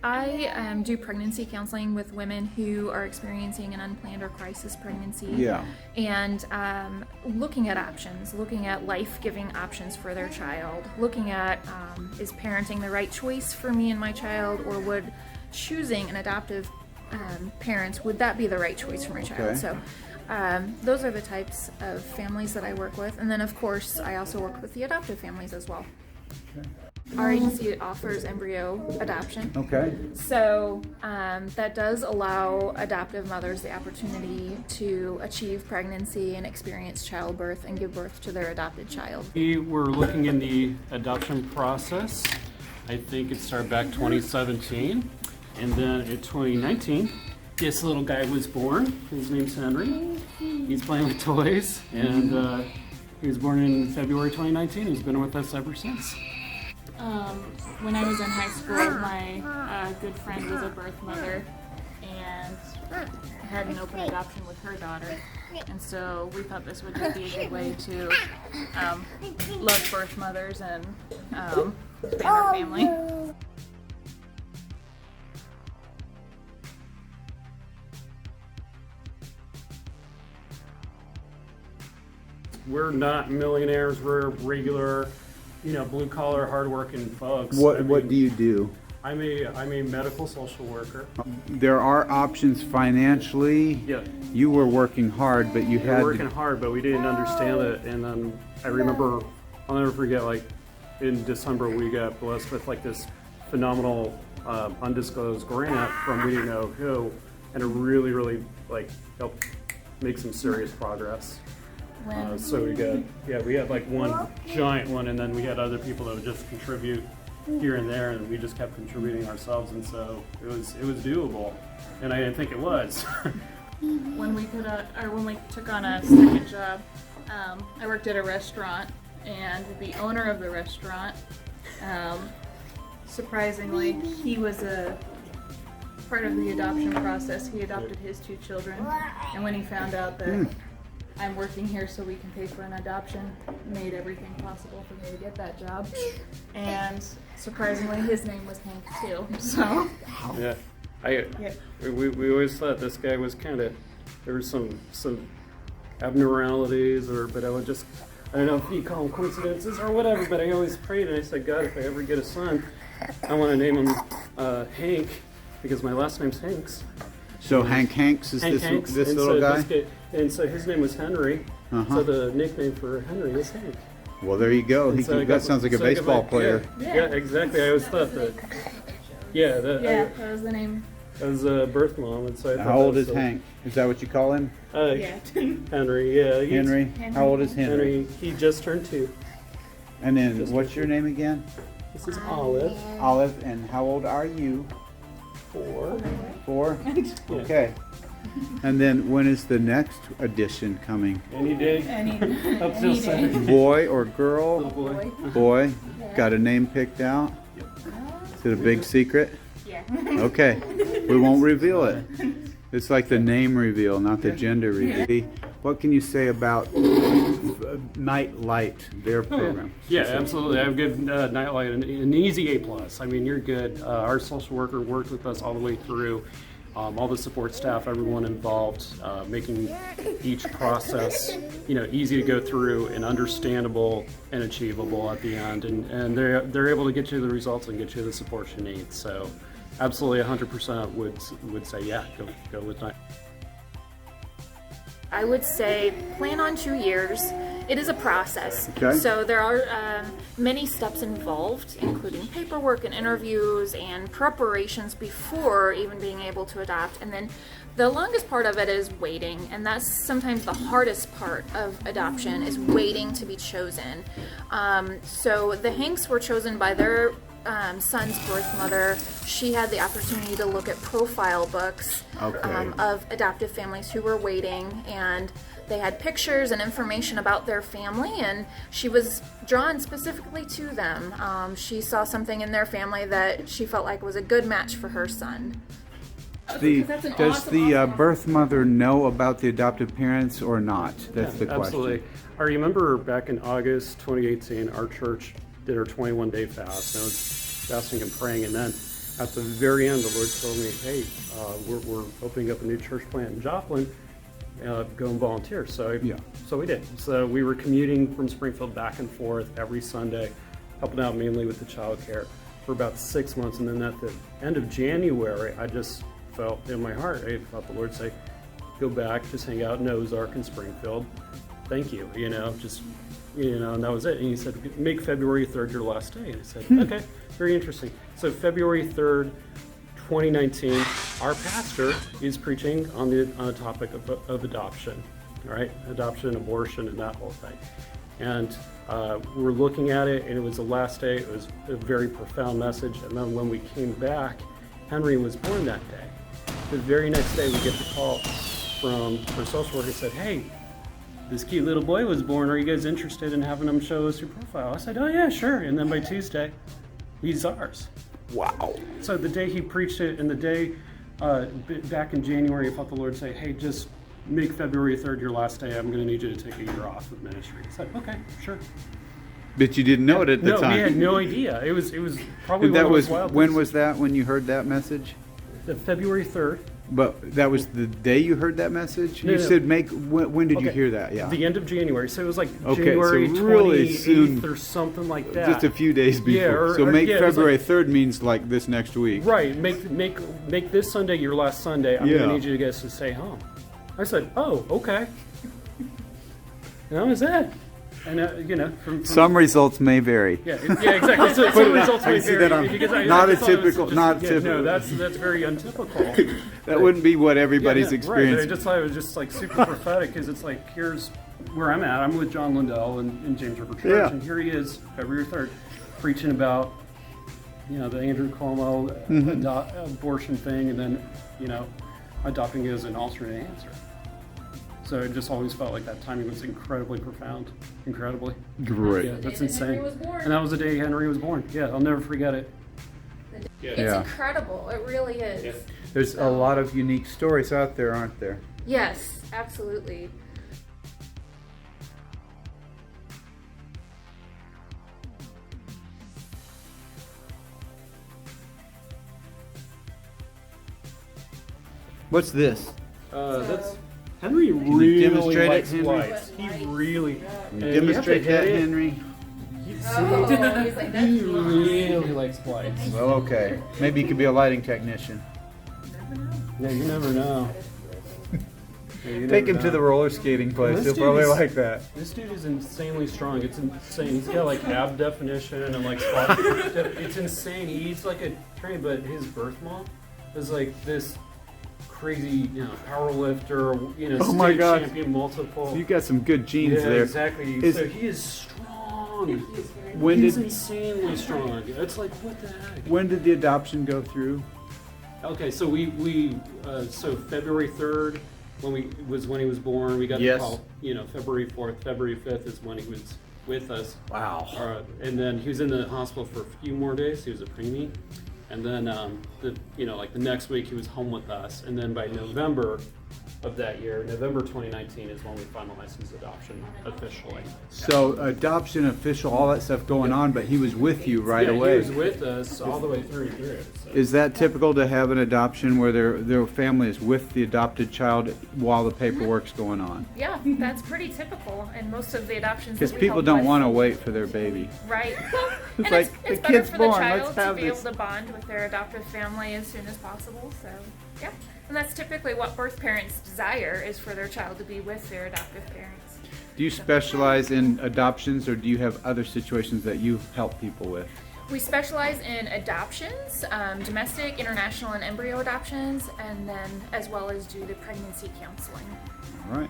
I do pregnancy counseling with women who are experiencing an unplanned or crisis pregnancy. Yeah. And looking at options, looking at life-giving options for their child, looking at is parenting the right choice for me and my child, or would choosing an adoptive parent, would that be the right choice for my child? Okay. So those are the types of families that I work with. And then, of course, I also work with the adoptive families as well. Okay. Our agency offers embryo adoption. Okay. So that does allow adoptive mothers the opportunity to achieve pregnancy and experience childbirth and give birth to their adopted child. We were looking in the adoption process. I think it started back 2017. And then in 2019, this little guy was born. His name's Henry. He's playing with toys. And he was born in February 2019. He's been with us ever since. When I was in high school, my good friend was a birth mother and had an open adoption with her daughter. And so we thought this would just be a good way to love birth mothers and expand our family. We're not millionaires. We're regular, blue collar, hardworking folks. What do you do? I'm a medical social worker. There are options financially. Yeah. You were working hard, but you We had were working hard, but we didn't understand it. And then I remember, I'll never forget, like in December, we got blessed with like this phenomenal undisclosed grant from we didn't know who, and it really, really like helped make some serious progress. So we had like one giant one, and then we had other people that would just contribute here and there, and we just kept contributing ourselves, and so it was doable, and I didn't think it was. When we took on a second job, I worked at a restaurant, and the owner of the restaurant, surprisingly, he was a part of the adoption process. He adopted his 2 children, and when he found out that I'm working here so we can pay for an adoption, made everything possible for me to get that job. And surprisingly, his name was Hank too. So Yeah, we always thought this guy was kind of, there were some abnormalities, but I don't know if you call them coincidences or whatever, but I always prayed and I said, God, if I ever get a son, I want to name him Hank, because my last name's Hanks. So Hank Hanks is Hank this Hanks. little guy? And so his name was Henry, so the nickname for Henry is Hank. Well, there you go. That sounds like a baseball player. Yeah, exactly. I always thought that. Yeah, that was the name. I was a birth mom, and so I thought. How old is Hank? Is that what you call him? Yeah. Henry, yeah. Henry? How old is Henry? He just turned 2. And then, what's your name again? This is Olive. Olive, and how old are you? 4. 4? Okay. And then when is the next edition coming? Any day. Up till Saturday. Boy or girl? Boy. Boy. Got a name picked out? Yep. Is it a big secret? Yeah. Okay. We won't reveal it. It's like the name reveal, not the gender reveal. What can you say about NightLight, their program? Yeah, absolutely. I have good NightLight, an easy A+. I mean, you're good. Our social worker worked with us all the way through. All the support staff, everyone involved, making each process, easy to go through and understandable and achievable at the end. And they're able to get you the results and get you the support you need. So, absolutely, 100% would say, yeah, go with NightLight. I would say plan on 2 years. It is a process. Okay. So there are many steps involved, including paperwork and interviews and preparations before even being able to adopt. And then the longest part of it is waiting, and that's sometimes the hardest part of adoption, is waiting to be chosen. So the Hanks were chosen by their son's birth mother. She had the opportunity to look at profile books of adoptive families who were waiting, and they had pictures and information about their family, and she was drawn specifically to them. She saw something in their family that she felt like was a good match for her son. Does the birth mother know about the adoptive parents or not? That's the question. Absolutely. I remember back in August 2018, our church did our 21-day fast. And I was fasting and praying, and then at the very end, the Lord told me, hey, we're opening up a new church plant in Joplin. Go and volunteer. So we did. So we were commuting from Springfield back and forth every Sunday, helping out mainly with the child care for about 6 months. And then at the end of January, I just felt in my heart, I felt the Lord say, go back, just hang out in Ozark and Springfield. Thank you, and that was it. And he said, make February 3rd your last day. And I said, okay, very interesting. So February 3rd, 2019, our pastor is preaching on the topic of adoption, right? Adoption, abortion, and that whole thing. And we're looking at it, and it was the last day. It was a very profound message. And then when we came back, Henry was born that day. The very next day, we get the call from our social worker who said, hey, this cute little boy was born. Are you guys interested in having him show us your profile? I said, oh yeah, sure. And then by Tuesday, he's ours. Wow. So the day he preached it, and the day back in January, I felt the Lord say, hey, just make February 3rd your last day. I'm going to need you to take a year off of ministry. I said, okay, sure. But you didn't know it at the time. No, we had no idea. It was probably that one of was those wild when things. was that when you heard that message? February 3rd. But that was the day you heard that message? No, You no. said when did you Okay. hear that? Yeah. The end of January. So it was like Okay, January so really 28th soon. or something like that. Just a few days before. Yeah, So make it was February like- 3rd means like this next week. Right. Make this Sunday your last Sunday. I'm Yeah. going to need you guys to stay home. I said, oh, okay. And that was it. And, from Some results may vary. yeah, exactly. So some results I may see that vary. on- Because not I a thought it was typical- just- not yeah, typical. No, that's very untypical. That wouldn't be what everybody's Right, but I experienced. just thought it was just like super prophetic because it's like, here's where I'm at. I'm with John Lindell in James River Church, Yeah. and here he is, February 3rd, preaching about, the Andrew Cuomo abortion thing, and then, adopting it as an alternate answer. So it just always felt like that timing was incredibly profound. Incredibly. Great. Yeah, that's And Henry insane. was born. And that was the day Henry was born. Yeah, I'll never forget it. It's Yeah. incredible. It really is. Yeah. There's a lot of unique stories out there, aren't there? Yes, absolutely. What's this? That's Henry you really demonstrate it, likes Henry? lights. He really and you have to Demonstrate hit that, it. Henry. Oh, he's like, that's He really likes lights. Well, okay. Maybe you could be a lighting technician. Yeah, you never know. Yeah, you Take never him to know. the roller skating place. This He'll dude probably is- like that. This dude is insanely strong. It's insane. He's got like ab definition and like spot. It's insane. He eats like a train, but his birth mom is like this crazy, power lifter, Oh my state God. champion, multiple. You got some good genes yeah, there. exactly. So he is strong. When He's did insanely strong. It's like, what the heck? when did the adoption go through? Okay, so so February 3rd, when he was born, we got Yes. the call. February 4th, February 5th is when he was with us. Wow. And then he was in the hospital for a few more days. He was a preemie, and then the next week he was home with us. And then by November of that year, November 2019, is when we finalized his adoption officially. So adoption official, all that stuff going on, but he was with you right Yeah, away. he was with us all the way through. So. Is that typical to have an adoption where their family is with the adopted child while the paperwork's going on? Yeah, that's pretty typical in most of the adoptions. Because that we people help don't with. want to wait for their baby. Right. Well, and like, it's the better kid's for born, the let's child have to be this. able to bond with their adoptive family as soon as possible. So, yeah. And that's typically what birth parents desire, is for their child to be with their adoptive parents. Do you specialize in adoptions, or do you have other situations that you help people with? We specialize in adoptions, domestic, international, and embryo adoptions, and then as well as do the pregnancy counseling. All right.